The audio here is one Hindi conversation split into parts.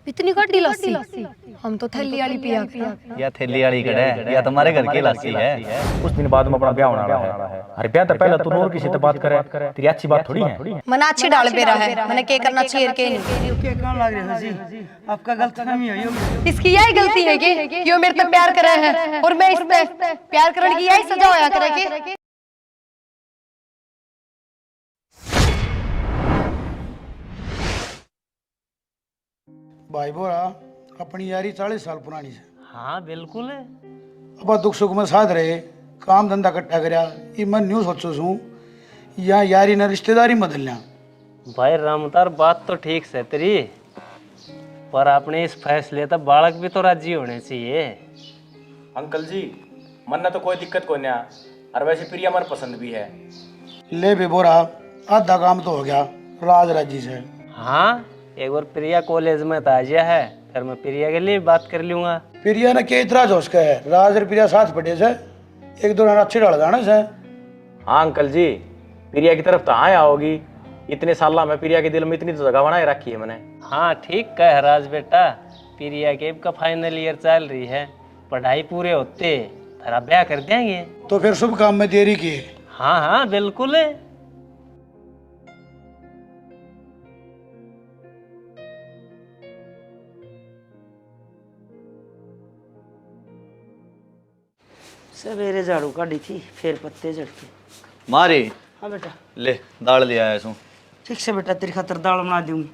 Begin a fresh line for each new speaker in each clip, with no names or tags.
इतनी गड्डी लस्सी हम तो थैली वाली पिया कर।
या थैली वाली कड़े या तुम्हारे घर की लस्सी है।
कुछ दिन बाद में अपना ब्याह होने वाला है। अरे ब्याह तो पहले तू और किसी से बात करे, तेरी अच्छी बात थोड़ी है।
मना अच्छी डाल पे रहा है, मैंने क्या करना चाहिए के नहीं।
क्या काम लग रहा है जी? आपका गलतफहमी है यो।
इसकी यही गलती है कि यो मेरे पे प्यार करे है और मैं इस पे प्यार करने की यही सजा होया करे के।
भाई बोरा अपनी यारी 40 साल पुरानी है।
हाँ बिल्कुल है।
अब दुख सुख में साथ रहे, काम धंधा कट्टा करया, ये मैं न्यू सोचो छू या यारी ने रिश्तेदारी बदलना।
भाई रामतार बात तो ठीक से तेरी, पर अपने इस फैसले तक बालक भी तो राजी होने चाहिए।
अंकल जी मन ना तो कोई दिक्कत कोई ना, और वैसे प्रिया हमारे पसंद भी है।
ले बे बोरा आधा काम तो हो गया राज राजी से।
हाँ एक बार प्रिया कॉलेज में तो आ गया है, फिर मैं प्रिया के लिए बात कर लूंगा।
प्रिया ने क्या इतराज हो उसका है? राज और प्रिया साथ पड़े से एक दो अच्छी डाल जाने से।
हाँ अंकल जी प्रिया की तरफ तो आए आओगी, इतने साल में प्रिया के दिल में इतनी तो जगह बनाए रखी है मैंने।
हाँ ठीक कह राज बेटा, प्रिया के का फाइनल ईयर चल रही है, पढ़ाई पूरे होते फिर आप ब्याह कर देंगे।
तो फिर शुभ काम में देरी की।
हाँ हाँ बिल्कुल है।
सवेरे झाड़ू काटी थी फिर पत्ते झड़ के
मारे
हाँ बेटा
ले दाल ले आया सू।
ठीक से बेटा तेरी खातर दाल बना दूंगी,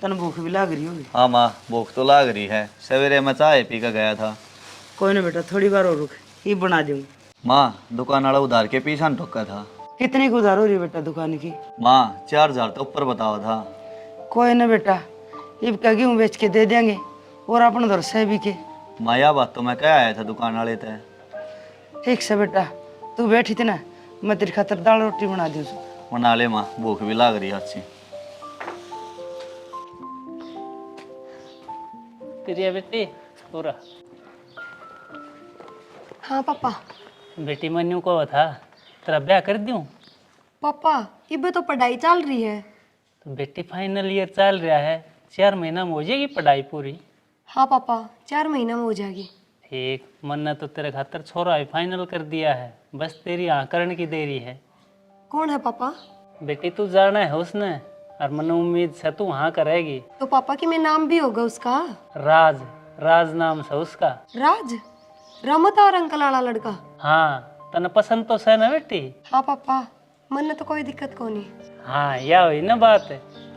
तन भूख भी लग रही होगी।
हाँ माँ भूख तो लाग रही है, सवेरे मैं चाय पी कर गया था।
कोई ना बेटा थोड़ी बार और रुक, ये बना दूंगी।
माँ दुकान वाला उधार के पीछा न ठोका था।
कितने की उधार हो रही है बेटा दुकान की?
माँ 4000 तो ऊपर बतावा था।
कोई ना बेटा ये का गेहूँ बेच के दे देंगे और अपन उधर से भी के।
माया बात तो मैं कह आया था दुकान वाले थे।
ठीक से बेटा तू बैठी थी ना, मैं तेरी खातर दाल रोटी बना दूँ।
बना ले माँ भूख भी लाग रही है अच्छी।
प्रिया बेटी पूरा
हाँ पापा।
बेटी मन्नू को था तेरा ब्याह कर दूं?
पापा इबे तो पढ़ाई चल रही है।
तो बेटी फाइनल ईयर चल रहा है, 4 महीना में हो जाएगी पढ़ाई पूरी।
हाँ पापा 4 महीना में हो जाएगी।
ठीक मन्ना तो तेरे खातर छोरा ही फाइनल कर दिया है, बस तेरी हाँ करने की देरी है।
कौन है पापा?
बेटी तू जाना है उसने, और मन उम्मीद से तू हाँ करेगी।
तो पापा की में नाम भी होगा उसका?
राज, राज नाम से उसका।
राज रमता और अंकल वाला लड़का?
हाँ तने पसंद तो है ना बेटी?
हाँ पापा मन तो कोई दिक्कत को नहीं।
हाँ यह हुई ना बात,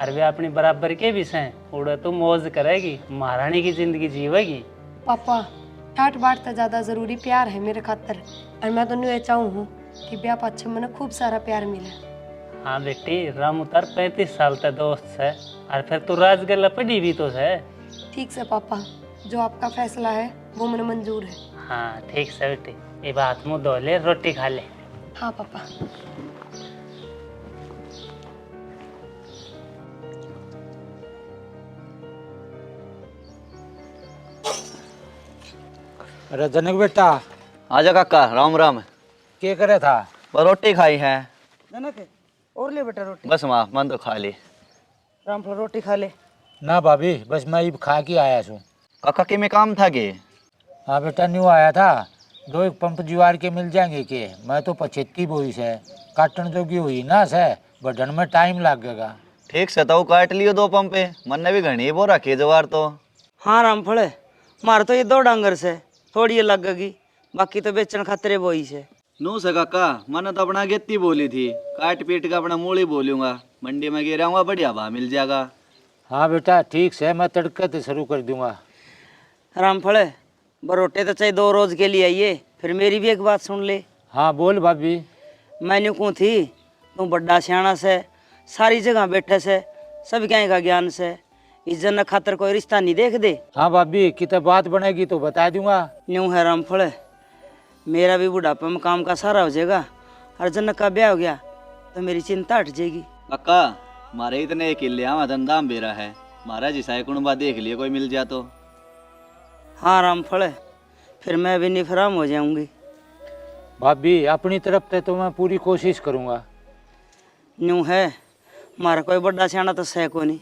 और वे अपनी बराबर के भी हैं, उड़ा तू मौज करेगी, महारानी की जिंदगी जीवेगी।
पापा ठाट बाट तो ज्यादा जरूरी प्यार है मेरे खातर, और मैं तो ये चाहूँ हूँ कि ब्याह पाछे मैंने खूब सारा प्यार मिले।
हाँ बेटी राम उतार 35 साल तक दोस्त है, और फिर तू राजगला पड़ी भी तो है।
ठीक से पापा जो आपका फैसला है वो मैंने मंजूर है।
हाँ ठीक से बेटी, ये बात मुँह धो ले, रोटी खा ले।
हाँ पापा।
अरे जनक बेटा
आजा काका राम राम।
क्या करे था?
बस रोटी खाई है।
जनक और ले बेटा रोटी।
बस माँ मन तो खा ली।
रामफल रोटी खा ले।
ना भाभी बस मैं अब खा के आया छू।
काका के में काम था गे?
हाँ बेटा न्यू आया था, 2 एक पंप जुआर के मिल जाएंगे के? मैं तो 75 बोई से काटन जोगी हुई ना से, बढ़न में टाइम लगेगा।
ठीक से तो काट लियो 2 पंपे, मन ने भी घनी बो रखी जवार तो।
हाँ रामफल मार तो ये 2 डांगर से थोड़ी लगेगी, बाकी तो बेचन खातरे बोई से।
नू से काका मैंने तो अपना गेती बोली थी, काट पीट का अपना मूली बोलूंगा, मंडी में गिराऊंगा बढ़िया भाव मिल जाएगा।
हाँ बेटा ठीक से मैं तड़के से शुरू कर दूंगा।
रामफल बरोटे तो चाहे 2 रोज के लिए आइए, फिर मेरी भी एक बात सुन ले।
हाँ बोल भाभी।
मैंने कूँ थी तू बड्डा सियाणा से, सारी जगह बैठे से, सब क्या का ज्ञान से, इज्जत न खातर कोई रिश्ता नहीं देख दे।
हाँ भाभी कितने बात बनेगी तो बता दूंगा।
न्यू है रामफल मेरा भी बुढ़ापे में काम का सारा हो जाएगा, और जनक का ब्याह हो गया तो मेरी चिंता हट जाएगी।
काका मारे इतने किले हमारा धंधा बेरा है, मारा जिसा कुणबा देख लिए कोई मिल जाए तो।
हाँ रामफल फिर मैं भी निफराम हो जाऊंगी।
भाभी अपनी तरफ से तो मैं पूरी कोशिश करूंगा।
न्यू है मारा कोई बड़ा सियाणा तो सह को नहीं,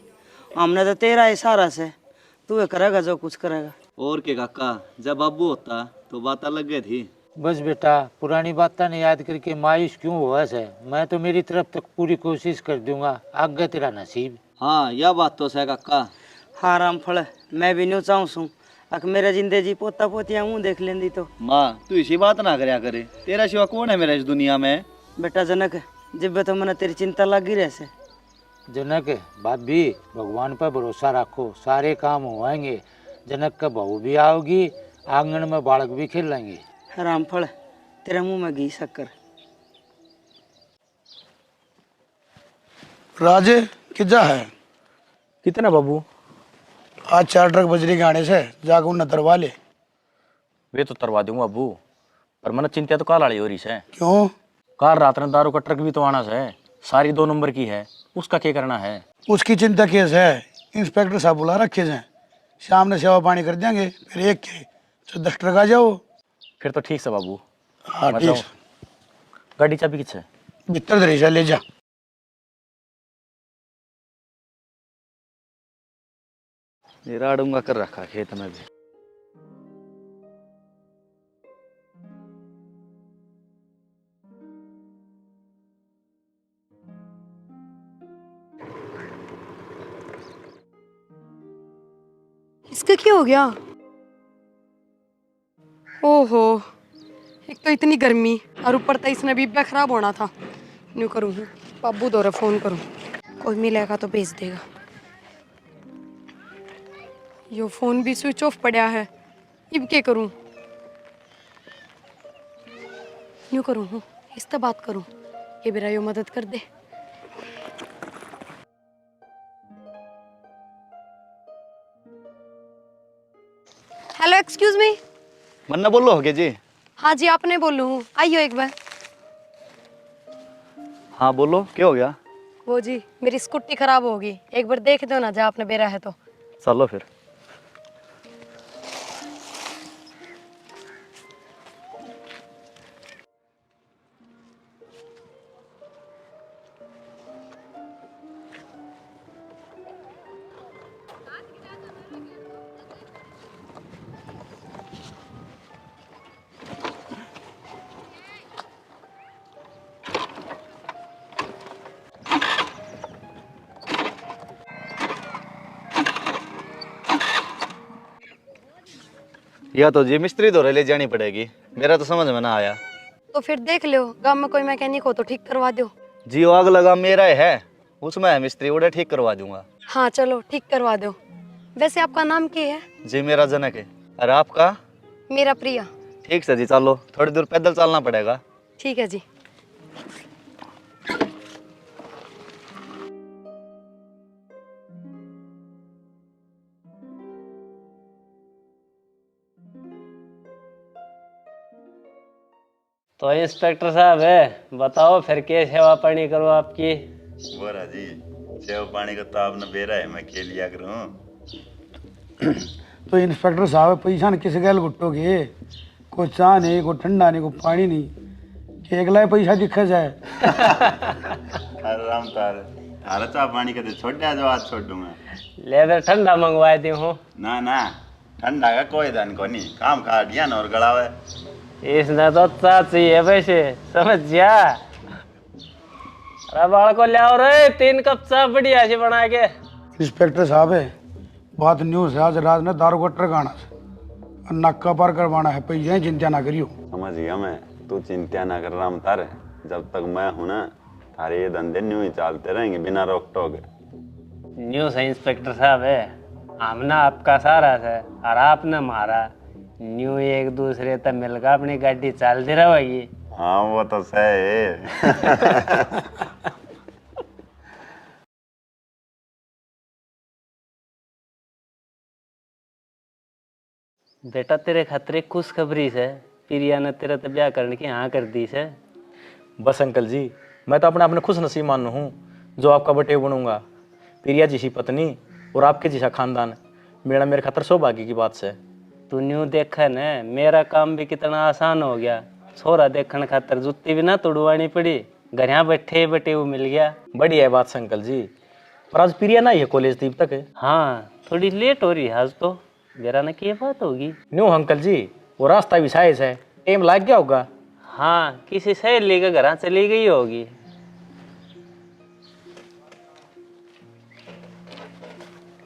हमने तो तेरा इशारा से तू करेगा जो कुछ करेगा।
और के काका, जब बाबू होता तो बात अलग गई थी।
बस बेटा पुरानी बातें ने याद करके मायूस क्यों हुआ है। मैं तो मेरी तरफ तक पूरी कोशिश कर दूंगा, आगे तेरा नसीब।
हाँ यह बात तो है काका।
हाँ रामफल, मैं भी न्यू चाहूँ सू अक मेरा जिंदे जी पोता पोतियाँ मुँह देख लेंदी तो।
माँ तू इसी बात ना करया करे, तेरा सिवा कौन है मेरा इस दुनिया में।
बेटा जनक, जिब्बे तो मैंने तेरी चिंता लगी रहे से।
जनक भाभी भगवान पर भरोसा रखो, सारे काम होएंगे। जनक का बहू भी आओगी, आंगन में बालक भी खेलेंगे।
रामफल, तेरे मुंह में घी शक्कर।
राजे किजा है?
कितना बाबू?
आज 4 ट्रक बजरी के आने से जाकर उन्हें तरवा ले।
वे तो तरवा दूंगा बाबू, पर मन चिंता तो काल वाली हो रही है।
क्यों?
कार रात में दारू का ट्रक भी तो आना है, सारी 2 नंबर की है, उसका क्या करना है?
उसकी चिंता केस है, इंस्पेक्टर साहब बुला रखे हैं, शाम ने सेवा पानी कर देंगे, फिर एक के तो 10 ट्रक आ जाओ।
फिर तो ठीक है बाबू।
हाँ
मैं
ठीक
जाऊं?
है।
गाड़ी चाबी किस है?
भीतर दरेजा ले जा।
ये राडूंगा कर रखा खेत में भी।
इसका क्या हो गया? ओहो, एक तो इतनी गर्मी और ऊपर से इसने बीबा खराब होना था। न्यू करूँ बाबू दौरे फोन करूँ, कोई मिलेगा तो भेज देगा। यो फोन भी स्विच ऑफ पड़ा है, अब क्या करूँ? न्यू करूँ इससे बात करूँ, ये मेरा यो मदद कर दे। Hello excuse me.
मन्ना बोलो हो गया जी।
हाँ जी आपने बोलूँ हूँ, आइयो एक बार।
हाँ बोलो क्या हो गया।
वो जी मेरी स्कूटी खराब होगी, एक बार देख दो ना, जहाँ आपने बेरा है तो।
चलो फिर। या तो जी मिस्त्री दौरे ले जानी पड़ेगी, मेरा तो समझ में ना आया।
तो फिर देख लो, गांव में कोई मैकेनिक हो तो ठीक करवा दो।
जी वो आग लगा मेरा है, उसमें है मिस्त्री, उड़े ठीक करवा दूंगा।
हाँ चलो ठीक करवा दो। वैसे आपका नाम क्या है?
जी मेरा जनक है, और आपका?
मेरा प्रिया।
ठीक है जी, चलो थोड़ी दूर पैदल चलना पड़ेगा।
ठीक है जी।
तो इंस्पेक्टर साहब है, बताओ फिर क्या सेवा पानी करो आपकी।
बोरा जी, सेव पानी का तो आपने बेरा है, मैं के लिया करूँ।
तो इंस्पेक्टर साहब पैसा न किस गैल गुट्टोगे, कोई चाह नहीं, कोई ठंडा नहीं, कोई पानी नहीं, एक लाए पैसा दिखा जाए।
अरे राम तार थारा चाह पानी का तो छोड़ दिया, जो आज छोड़ दूंगा।
लेदर ठंडा मंगवा दी हूँ।
ना ना, ठंडा का कोई धन को नहीं, काम खा दिया ना और गड़ावे।
इसने तो चाह चाहिए वैसे, समझ जा। अरे बाल को ले आओ रे, 3 कप चाह बढ़िया से बना के।
इंस्पेक्टर साहब है, बात न्यूज़ है, आज रात ने दारू का ट्रक आना है, नाका पार करवाना है, पैसे चिंता ना करियो।
समझ गया मैं, तू चिंता ना कर राम तार, जब तक मैं हूं ना, थारे ये धंधे न्यू ही चलते रहेंगे बिना रोक टोक।
न्यूज़ है इंस्पेक्टर साहब है, हमने आपका सारा है और आपने हमारा, न्यू एक दूसरे तक मिलकर अपनी गाड़ी चलती रहेगी।
हाँ वो तो सही है।
बेटा तेरे खतरे खुशखबरी से प्रिया ने तेरा तो ब्याह करने की हाँ कर दी से।
बस अंकल जी, मैं तो अपने खुश नसीब मान हूँ जो आपका बटे बनूंगा। प्रिया जी सी पत्नी और आपके जैसा खानदान मेरे खातर सौभाग्य की बात से।
तू न्यू देखा न, मेरा काम भी कितना आसान हो गया। छोरा देखने खातर जुत्ती भी ना तुड़वानी पड़ी, घर यहाँ बैठे बैठे वो मिल गया।
बढ़िया है बात से अंकल जी, पर आज प्रिया ना ही है कॉलेज तब तक है।
हाँ थोड़ी लेट हो रही है आज तो। जरा ना की बात होगी।
न्यू अंकल जी, वो रास्ता भी साइज है, टाइम लग गया होगा।
हाँ किसी सहेली के घर चली गई होगी।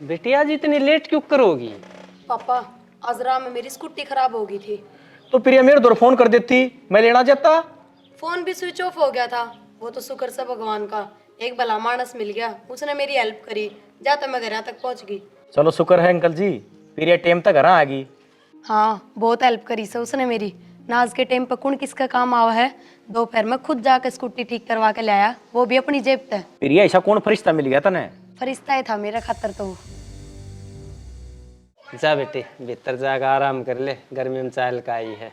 बेटी आज इतनी लेट क्यों करोगी?
पापा आज रात में मेरी स्कूटी खराब हो गई थी।
तो प्रिया मेरे दौर फोन कर देती, मैं लेना जाता।
फोन भी स्विच ऑफ हो गया था। वो तो शुक्र से भगवान का, एक भला मानस मिल गया, उसने मेरी हेल्प करी, जाते मैं घर तक पहुंच गई।
चलो शुक्र है अंकल जी, प्रिया टाइम तक घर आ गई।
हाँ बहुत हेल्प करी से उसने मेरी। ना आज के टाइम पर कौन किसका काम आवा है। दोपहर में खुद जाके स्कूटी ठीक करवा के लाया, वो भी अपनी जेब से।
प्रिया ऐसा कौन फरिश्ता मिल गया तने?
फरिश्ता ही था मेरा खातर तो।
जा बेटे भीतर जाकर आराम कर ले, गर्मी में चाल का आई है।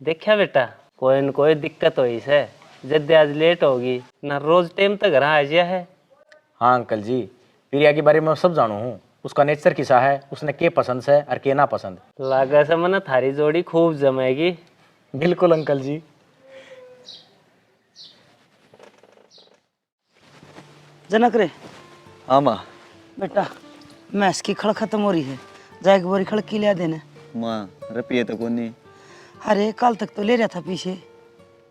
देखा बेटा कोई न कोई दिक्कत हुई से, जब आज लेट होगी ना रोज टाइम तक घर आ गया है।
हाँ अंकल जी, प्रिया के बारे में सब जानू हूँ, उसका नेचर किसा है, उसने के पसंद है और के ना पसंद।
लागा से मन थारी जोड़ी खूब जमेगी।
बिल्कुल अंकल जी।
जनक रे
हाँ माँ।
बेटा मैस की खड़ खत्म हो रही है, जाए बोरी खड़ की लिया देने।
माँ रुपये तो कौन नहीं।
अरे कल तक तो ले रहा था पीछे।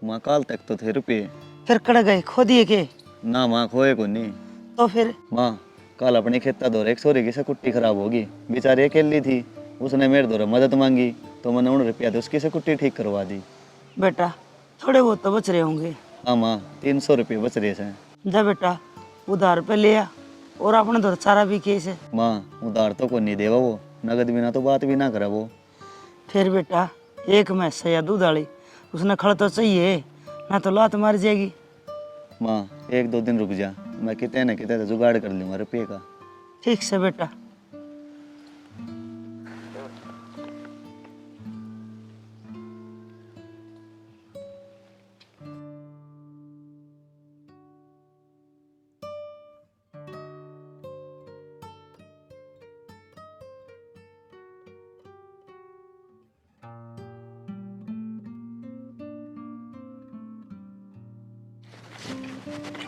माँ काल तक तो थे रुपये।
फिर कड़ गए खो दिए के?
ना माँ खोए कौन नहीं।
तो फिर
माँ कल अपने खेता दौरे एक सोरे की स्कूटी खराब होगी, बेचारी अकेली थी, उसने मेरे दौरे मदद मांगी तो मैंने 1 रुपया दे उसकी स्कूटी ठीक करवा दी।
बेटा थोड़े बहुत तो बच रहे होंगे।
हाँ माँ 300 रुपये बच रहे हैं।
जा बेटा उधार पे लिया और अपने दौर सारा भी केस है।
माँ उधार तो को नहीं देवा वो, नगद बिना तो बात भी ना करा वो।
फिर बेटा एक मैस या दूध वाली उसने खड़ तो चाहिए, ना तो लात मार जाएगी।
माँ 1-2 दिन रुक जा, मैं कितने न कितने तो जुगाड़ कर लूँगा रुपये का।
ठीक से बेटा।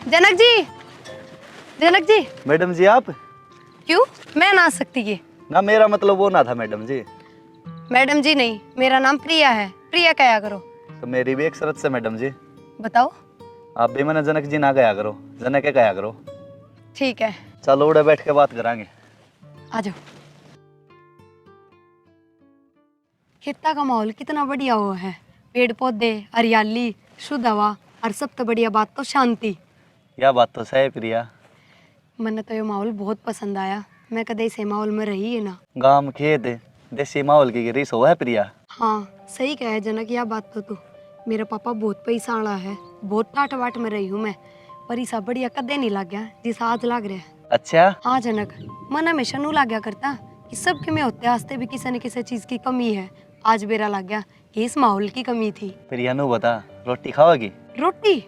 जनक जी, जनक जी।
मैडम जी आप?
क्यों मैं ना आ सकती? ये
ना मेरा मतलब वो ना था मैडम जी।
मैडम जी नहीं, मेरा नाम प्रिया है, प्रिया कहा करो।
तो मेरी भी एक शर्त से मैडम जी,
बताओ।
आप भी मैंने जनक जी ना गया करो, जनक के कहा करो।
ठीक है
चलो उड़े बैठ के बात करांगे।
आ जाओ। खेता का माहौल कितना बढ़िया हुआ है, पेड़ पौधे, हरियाली, शुद्ध हवा, और सबसे बढ़िया बात तो शांति।
यह बात तो सही प्रिया।
मैंने तो ये माहौल बहुत पसंद आया, मैं कदे इस माहौल में रही है ना।
गांव खेत देसी माहौल की रीस हो है प्रिया।
हाँ सही कहा है जनक, यह बात तो तू। मेरा पापा बहुत पैसा वाला है, बहुत ठाट बाट में रही हूँ मैं, पर ऐसा बढ़िया कदे नहीं लग गया जिस आज लग रहा है।
अच्छा
हाँ जनक, मन हमेशा नू लग गया करता कि सबके में होते हंसते भी किसी न किसी चीज की कमी है। आज मेरा लग गया कि इस माहौल की कमी थी।
प्रिया नु बता, रोटी खाओगी?
रोटी?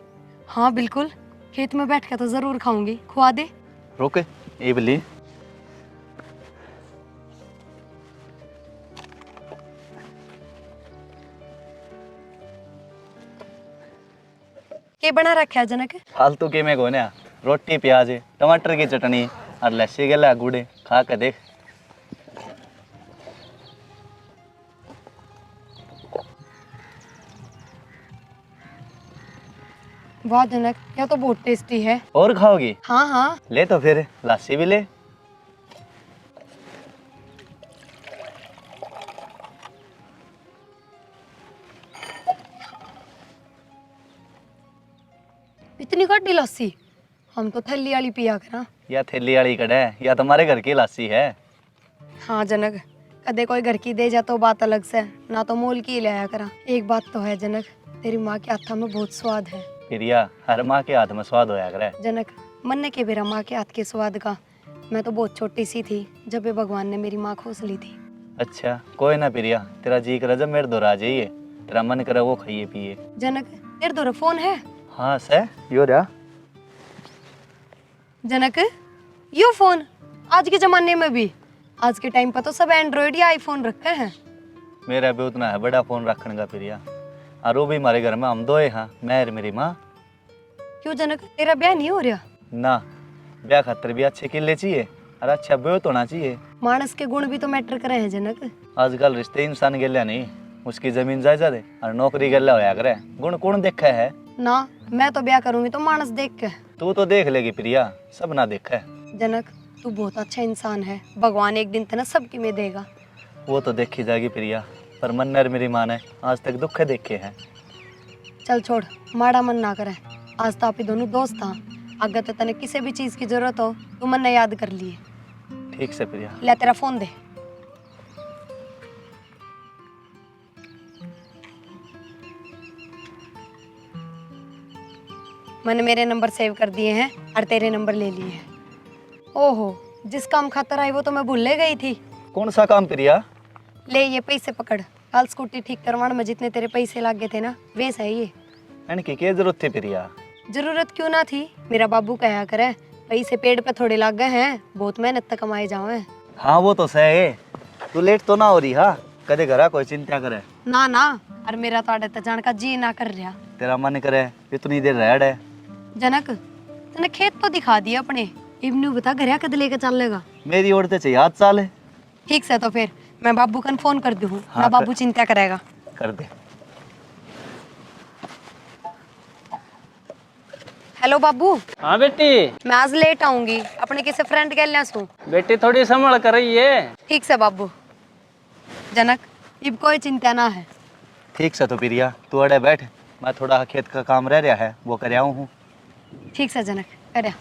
हाँ बिल्कुल, खेत में बैठ के तो जरूर खाऊंगी, खुआ दे।
रुक ये बिल्ली।
के बना रखा है जनक?
फालतू के में कोने, रोटी प्याज टमाटर की चटनी और लस्सी के ला गुड़े खा के देख।
वाह जनक, यह तो बहुत टेस्टी है।
और खाओगी?
हाँ हाँ।
ले तो फिर लस्सी भी ले।
इतनी खट्टी लस्सी? हम तो थैली वाली पिया करा।
या थैली वाली कड़ है या तुम्हारे घर की लस्सी है।
हाँ जनक, कदे कोई घर की दे जा तो बात अलग से, ना तो मोल की ले आया करा। एक बात तो है जनक, तेरी माँ के हाथ में बहुत स्वाद है।
प्रिया हर माँ के हाथ में स्वाद होया करे।
जनक मन के मेरा माँ के हाथ के स्वाद का। मैं तो बहुत छोटी सी थी जब ये भगवान ने मेरी माँ खोस ली थी।
अच्छा कोई ना प्रिया, तेरा जी करे जब मेरे दौर आ जाइए, तेरा मन करे वो खाइए पिए।
जनक तेरे दो फोन है?
हाँ से यो रहा।
जनक यो फोन आज के जमाने में भी, आज के टाइम पर तो सब एंड्रॉइड या आईफोन रखे हैं।
मेरा भी उतना है बड़ा फोन रखने का प्रिया, और वो भी हमारे घर में हम दो हाँ, मैं और मेरी माँ।
क्यों जनक, तेरा ब्याह नहीं हो रहा?
ना, ब्याह खातर भी अच्छे किले चाहिए और अच्छा ब्योत होना चाहिए।
मानस के गुण भी तो मैटर करे हैं जनक।
आजकल रिश्ते इंसान गेल्या नहीं, उसकी जमीन जायदाद है और नौकरी गेल्या होया करे। गुण कौन देखा है?
ना, मैं तो ब्याह करूंगी तो मानस देख के।
तू तो देख लेगी प्रिया, सब ना देखा है।
जनक, तू बहुत अच्छा इंसान है, भगवान एक दिन तेना सबकी में देगा।
वो तो देखी जाएगी प्रिया, पर मन्नर मेरी माँ ने आज तक दुख देखे हैं।
चल छोड़, माड़ा मन ना करे। आज तो आप ही दोनों दोस्त था, अगर तो तने किसी भी चीज की जरूरत हो तू मन ने याद कर लिए।
ठीक से प्रिया।
ले तेरा फोन दे। मैंने मेरे नंबर सेव कर दिए हैं और तेरे नंबर ले लिए हैं। ओहो, जिस काम खातर आई वो तो मैं भूल गई थी।
कौन सा काम प्रिया?
ले ये पैसे पकड़, कल स्कूटी ठीक करवाने में जितने तेरे पैसे लग गए थे ना, वे सही है।
इनकी क्या जरूरत थी प्रिया?
जरूरत क्यों ना थी, मेरा बाबू कहा करे पैसे पेड़ पे थोड़े लग गए हैं, बहुत मेहनत तक कमाए जाओ।
हाँ वो तो सही है, तू लेट तो ना हो रही? हाँ, कदे घरा कोई चिंता करे
ना ना, और मेरा तो आड़े जान का जी ना कर रहा।
तेरा मन करे इतनी देर रह है।
जनक, तने खेत तो दिखा दिया अपने, इब्नू बता घर कद लेके चलेगा?
मेरी ओर से याद साल है।
ठीक से, तो फिर मैं बाबू कन फोन कर दूँ।
हाँ,
ना बाबू चिंता करेगा।
कर दे।
हेलो बाबू,
हाँ बेटी।
मैं आज लेट आऊंगी, अपने किसी फ्रेंड के लिया सू।
बेटी थोड़ी संभल कर रही है।
ठीक से बाबू। जनक, इब कोई चिंता ना है।
ठीक से तो प्रिया, तू अड़े बैठ, मैं थोड़ा खेत का काम रह रहा है वो कर आऊँ हूँ।
ठीक से जनक, अरे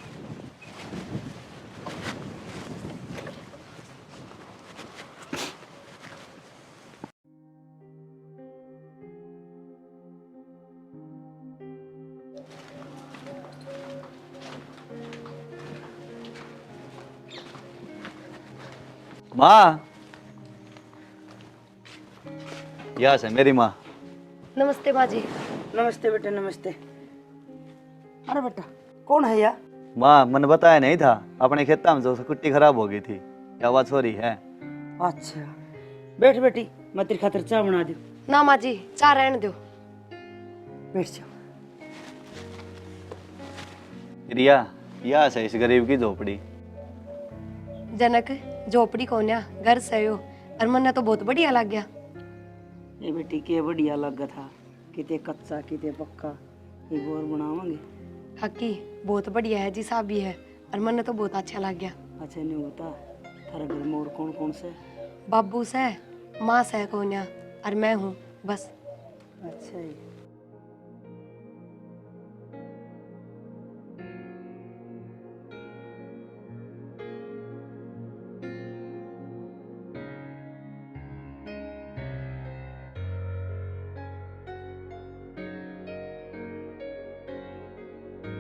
माँ, यहाँ से मेरी माँ।
नमस्ते बाजी।
नमस्ते बेटा, नमस्ते। अरे बेटा, कौन है यार?
माँ, मन बताया नहीं था, अपने खेता में जो कुट्टी खराब हो गई थी, क्या बात हो रही है?
अच्छा, बैठ बेटी, मैं तेरी खातिर चाय बना दूं।
ना माँ जी, चाह रहने दो।
बैठ जाओ।
प्रिया, यहाँ से इस गरीब की झोपड़ी।
जनक, झोपड़ी कोन्या घर से हो, और मन तो बहुत बढ़िया लग गया।
ये बेटी के बढ़िया लगा था, किते कच्चा किते पक्का, ये बोर बनावांगे।
हकी बहुत बढ़िया है जी, साहब भी है, और मन तो बहुत अच्छा लग गया।
अच्छा नहीं होता, थारा घर में और कौन कौन से?
बाबू से, माँ से कोन्या, और मैं हूँ बस।
अच्छा है।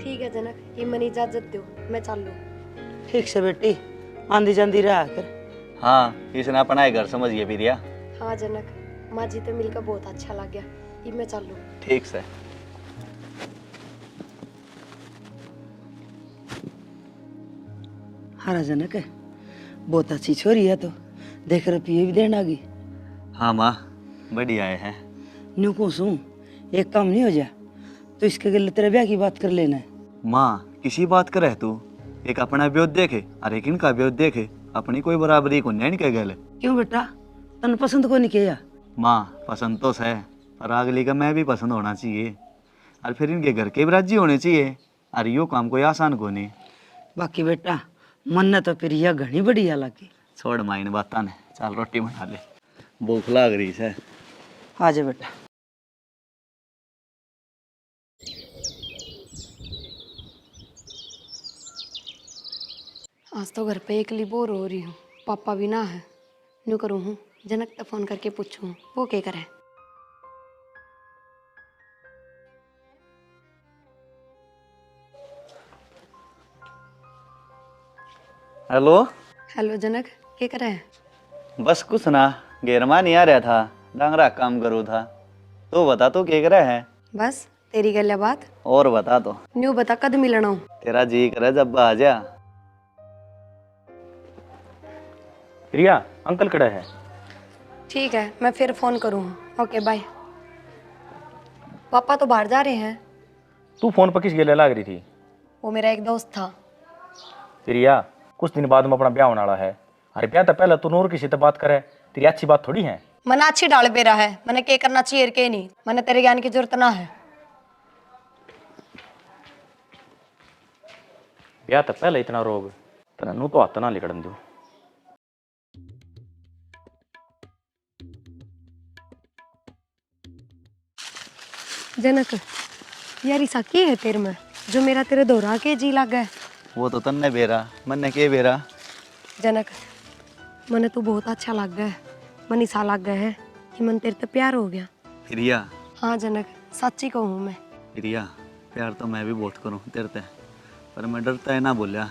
ठीक है जनक, ये मन इजाजत दो, मैं चल लूँ।
ठीक से बेटी, आंधी जांदी रहा कर।
हाँ, इसने अपना ही घर समझिए प्रिया।
हाँ जनक, माँ जी तो मिलकर बहुत अच्छा लग गया, ये मैं चल लूँ।
ठीक से।
हरा जनक है, बहुत अच्छी छोरी है, तो देख रुपये भी देना गई।
हाँ माँ, बढ़िया है।
न्यू को सुन, एक काम नहीं हो जा तो इसके गले तेरे ब्याह की बात कर लेना है।
माँ, किसी बात करे तू, एक अपना ब्योत देखे और एक इनका ब्योत देखे, अपनी कोई बराबरी को नहीं के गले।
क्यों बेटा, तन पसंद को नहीं किया?
माँ, पसंद तो है, पर अगली का मैं भी पसंद होना चाहिए, और फिर इनके घर के भी राजी होने चाहिए, और यो काम कोई आसान को नहीं।
बाकी बेटा, मन ने तो फिर यह घनी बढ़िया लगी।
छोड़ माँ इन बात ने, चल रोटी बना ले, भूख लाग रही है।
आ जा बेटा।
आज तो घर पे अकेली बोर हो रही हूँ, पापा भी ना है। न्यू करूँ हूँ, जनक तक फोन करके पूछूँ वो क्या करे।
हेलो।
हेलो जनक, क्या करे है?
बस कुछ ना, घेरमा नहीं आ रहा था, डांगरा काम करूँ था। तो बता तो क्या करे है?
बस तेरी गल बात।
और बता तो।
न्यू बता कद मिलना हूँ?
तेरा जी करे जब आ जा।
प्रिया, अंकल खड़ा है।
ठीक है, मैं फिर फोन करूँ। Okay bye. पापा तो बाहर जा रहे हैं।
तू फोन पर किस गेले लाग रही थी?
वो मेरा एक दोस्त था।
प्रिया, कुछ दिन बाद में अपना ब्याह होने वाला है। अरे ब्याह तो पहले तू नूर किसी से बात करे, तेरी अच्छी बात थोड़ी है।
मैंने अच्छी डाल बेरा है, मैंने के करना चाहिए के नहीं, मैंने तेरे ज्ञान की जरूरत ना है।
ब्याह तो पहले इतना रोग तेरा नू तो हाथ ना लिकड़न दो।
जनक यार ऐसा की है तेरे में जो मेरा तेरे दोहरा के जी लग गया?
वो तो तन्ने बेरा मन्ने के बेरा।
जनक मने तू बहुत अच्छा लग गया है, मन ऐसा लग गया है कि मन तेरे से प्यार हो गया।
प्रिया,
हाँ जनक, सच्ची कहूँ मैं।
प्रिया, प्यार तो मैं भी बहुत करूँ तेरे ते, पर मैं डरता है ना बोलिया।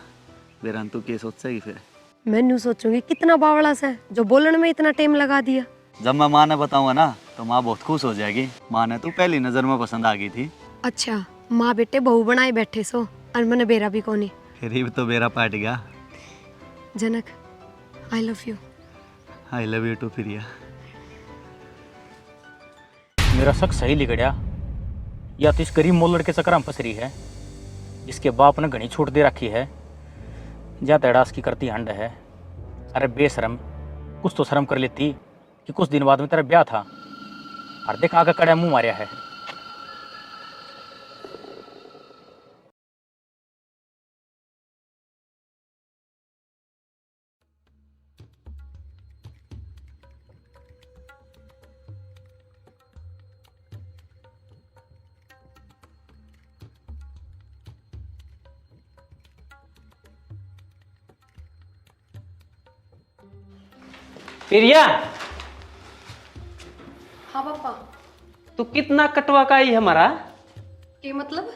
बेरा तू क्या सोचेगी फिर?
मैं न्यू सोचूंगी कितना बावड़ा सा है जो बोलने में इतना टाइम लगा दिया।
जब मैं माँ ने बताऊंगा ना तो माँ बहुत खुश हो जाएगी। माँ ने तू पहली नजर में पसंद आ गई थी।
अच्छा, माँ बेटे बहू बनाए बैठे सो और मैंने बेरा भी कोनी।
फिर ही तो बेरा पाट गया।
Janak I love you.
I love you too Priya.
मेरा शक सही लिगड़िया, या तो इस गरीब मोलड़ के चक्कर में फंस रही है, इसके बाप ने घनी छूट दे रखी है, या तेड़ास की करती हंड है। अरे बेशरम, कुछ तो शर्म कर लेती कि कुछ दिन बाद में तेरा ब्याह था और देख आगे कड़ा मुंह मारिया है।
प्रिया,
हाँ पापा।
तू कितना कटवा का ही हमारा?
ये मतलब?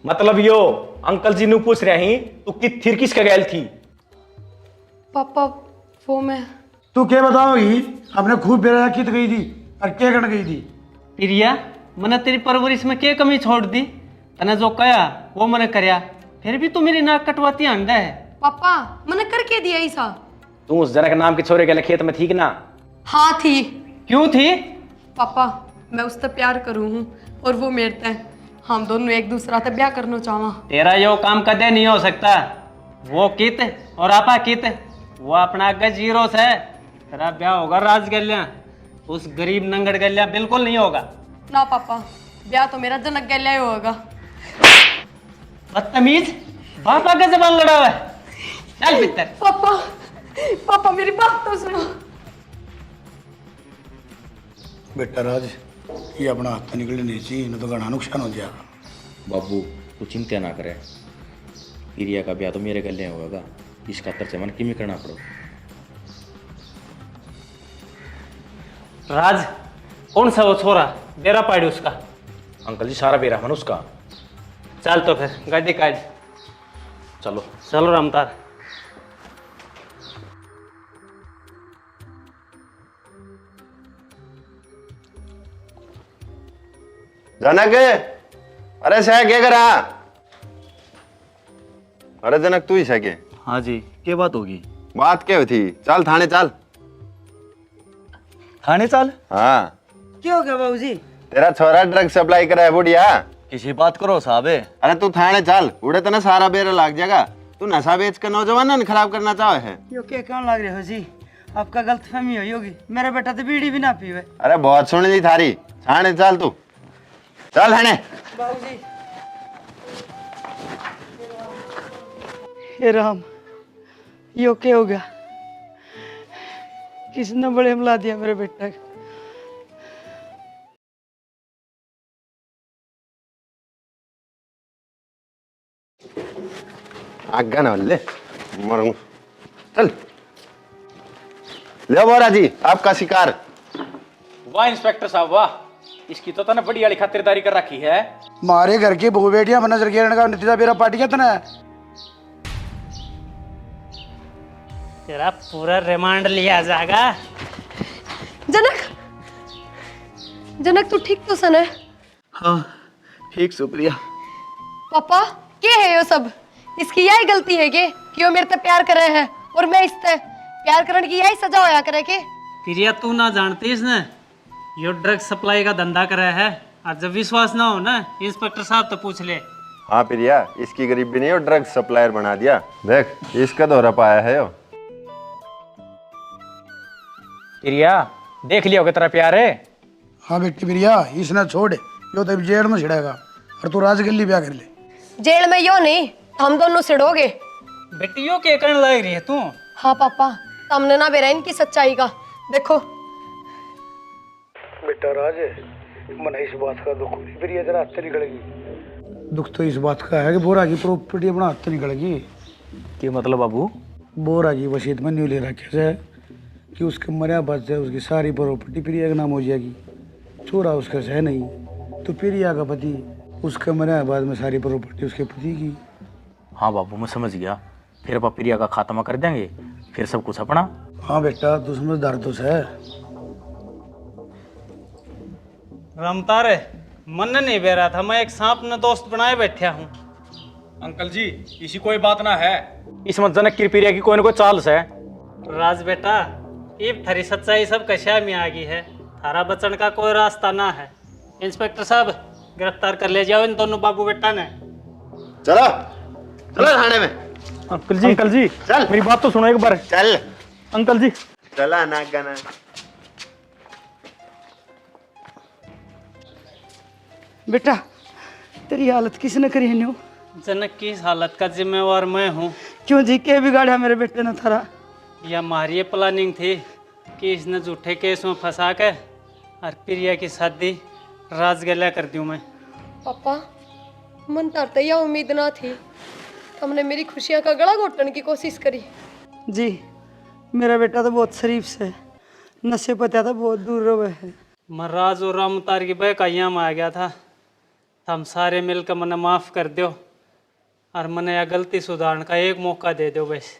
मतलब यो अंकल जी ने पूछ रहे ही तू फिर किसका गैल थी?
पापा वो मैं।
तू क्या बताओगी? हमने खूब बेरा कित गई थी और क्या करने गई थी?
प्रिया, मैंने तेरी परवरिश में क्या कमी छोड़ दी? तने जो कया वो मैंने करया, फिर भी तू मेरी नाक कटवाती अंडा है।
पापा मैंने करके दिया ऐसा।
तू उस जनक नाम के छोरे के खेत में थी कि ना?
हाँ थी।
क्यों थी?
पापा मैं उससे प्यार करूँ हूँ और वो मेरे से, हम दोनों एक दूसरा से ब्याह करना चाहवा।
तेरा यो काम कदे नहीं हो सकता। वो कित और आपा कित, वो अपना आगे जीरो से। तेरा ब्याह होगा राज गल्या, उस गरीब नंगड़ गल्या बिल्कुल नहीं होगा।
ना पापा, ब्याह तो मेरा जनक गल्या ही होगा।
बदतमीज, बापा का जबान लड़ा हुआ है। चल भीतर।
पापा पापा मेरी बात तो सुनो।
बेटा राज, ये अपना हाथ निकले नहीं चाहिए, नहीं तो घना नुकसान हो जाएगा।
बाबू तू चिंता ना करे, प्रिया का ब्याह तो मेरे गले होगा, इस खातर से मन किमी करना पड़ो।
राज, कौन सा वो छोरा बेरा पाड़ी उसका?
अंकल जी सारा बेरा मन उसका।
चल तो फिर गाड़ी काट।
चलो
चलो रामतार।
जनक, अरे सह क्या करा? अरे जनक तू ही सह के?
हाँ जी, क्या बात होगी?
बात क्या थी? चल थाने चल।
थाने चल?
हाँ।
क्या हो गया बाबूजी?
तेरा छोरा ड्रग सप्लाई करा है बुढ़िया।
किसी बात करो साहब।
अरे तू थाने चल, उड़े तो ना सारा बेरा लाग जाएगा। तू नशा बेच कर नौजवान ने खराब करना चाहे है।
यो क्या कहने लग रहे हो जी? आपका गलतफहमी हुई होगी, मेरा बेटा तो बीड़ी भी ना पीवे।
अरे बहुत सुन ली थारी। थाने चल तू, चल थाने।
बाबूजी, हे राम, यो क्या हो गया? किसने बड़े हमला दिया मेरे बेटा को?
आगे ना ले मरूं। चल ले बोरा जी, आपका शिकार।
वाह इंस्पेक्टर साहब वाह, इसकी तो तने बड़ी वाली खातिरदारी कर रखी है।
मारे घर के बहू बेटियां नजर गिरने का नतीजा बेरा पार्टी क्या तना?
तेरा पूरा रिमांड लिया जाएगा।
जनक, जनक तू ठीक तो सन है?
हाँ ठीक, शुक्रिया।
पापा क्या है ये सब? इसकी यही गलती है कि वो मेरे से प्यार करे है और मैं इससे प्यार करने की यही सजा होया करे के?
प्रिया तू ना जानती इसने यो ड्रग सप्लाई का धंधा करा है और जब विश्वास ना हो ना इंस्पेक्टर साहब तो पूछ ले।
हाँ प्रिया, इसकी गरीबी नहीं और ड्रग सप्लायर बना दिया। देख इसका दौरा पाया है यो।
प्रिया देख लिया होगा तेरा प्यार है।
हाँ बेटी प्रिया, इसने छोड़ यो तो जेल में छिड़ेगा और तू राजगल्ली ब्याह कर ले।
जेल में यो नहीं, हम दोनों सिड़ोगे।
बेटियों के कण लग रही है तू।
हाँ पापा, सामने ना बेरा इनकी सच्चाई का देखो।
बेटा राज, मन इस बात का दुख हुई, फिर ये तेरा हाथ से निकलेगी। दुख तो इस बात का है कि बोरा की प्रॉपर्टी अपना हाथ से निकलेगी।
के मतलब बाबू?
बोरा की वसीयत में न्यू ले रखे है कि उसके मरिया बाद से उसकी सारी प्रॉपर्टी प्रिया के नाम हो जाएगी। छोरा उसका है नहीं, तो प्रिया का पति उसके मरिया बाद में सारी प्रॉपर्टी उसके पति की।
हाँ बाबू मैं समझ गया। फिर अब प्रिया का खात्मा कर देंगे, फिर सब कुछ अपना।
हाँ बेटा, तू समझदार तो है।
रमतारे मन नहीं बह रहा था, मैं एक सांप ने दोस्त बनाए बैठा हूँ।
अंकल जी इसी कोई बात ना है, इसमें जनक की प्रिया की कोई ना कोई चाल से।
राज बेटा, ये थारी सच्चाई सब कशा में आ गई है, थारा बचन का कोई रास्ता ना है। इंस्पेक्टर साहब गिरफ्तार कर ले जाओ इन दोनों बाबू बेटा ने।
चलो चलो थाने में।
अंकल जी
चल।
मेरी बात तो सुनो एक बार।
चल
अंकल जी
चला ना गाना।
बेटा तेरी हालत किसने करी है न्यू?
जनक की इस हालत का जिम्मेवार मैं हूँ।
क्यों जी, के बिगाड़ा मेरे बेटे ने थारा?
यह हमारी ये प्लानिंग थी कि इसने झूठे केस में फंसा के और प्रिया की शादी राजगला कर दूँ मैं।
पापा, मन तरते यह उम्मीद ना थी, हमने मेरी खुशियाँ का गला घोटने की कोशिश करी।
जी मेरा बेटा तो बहुत शरीफ से, नशे पता तो बहुत दूर रहे है।
मैं राज और रामतार की बह का यहाँ में आ गया था, तो हम सारे मिलकर मने माफ़ कर दो और मने यह गलती सुधारने का एक मौका दे दो, बस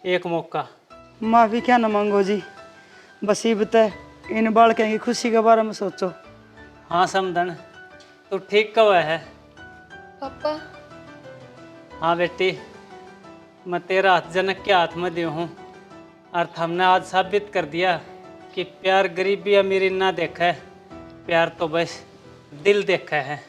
एक मौका।
माफ़ी क्या ना मांगो जी, बस ये बताए इन बालकों की खुशी के बारे में सोचो।
हाँ समझन, तू ठीक कब है?
पापा,
हाँ बेटी, मैं तेरा हाथ जनक के हाथ में दिया हूँ और हमने आज साबित कर दिया कि प्यार गरीबी अमीरी ना देखा है, प्यार तो बस दिल देखा है।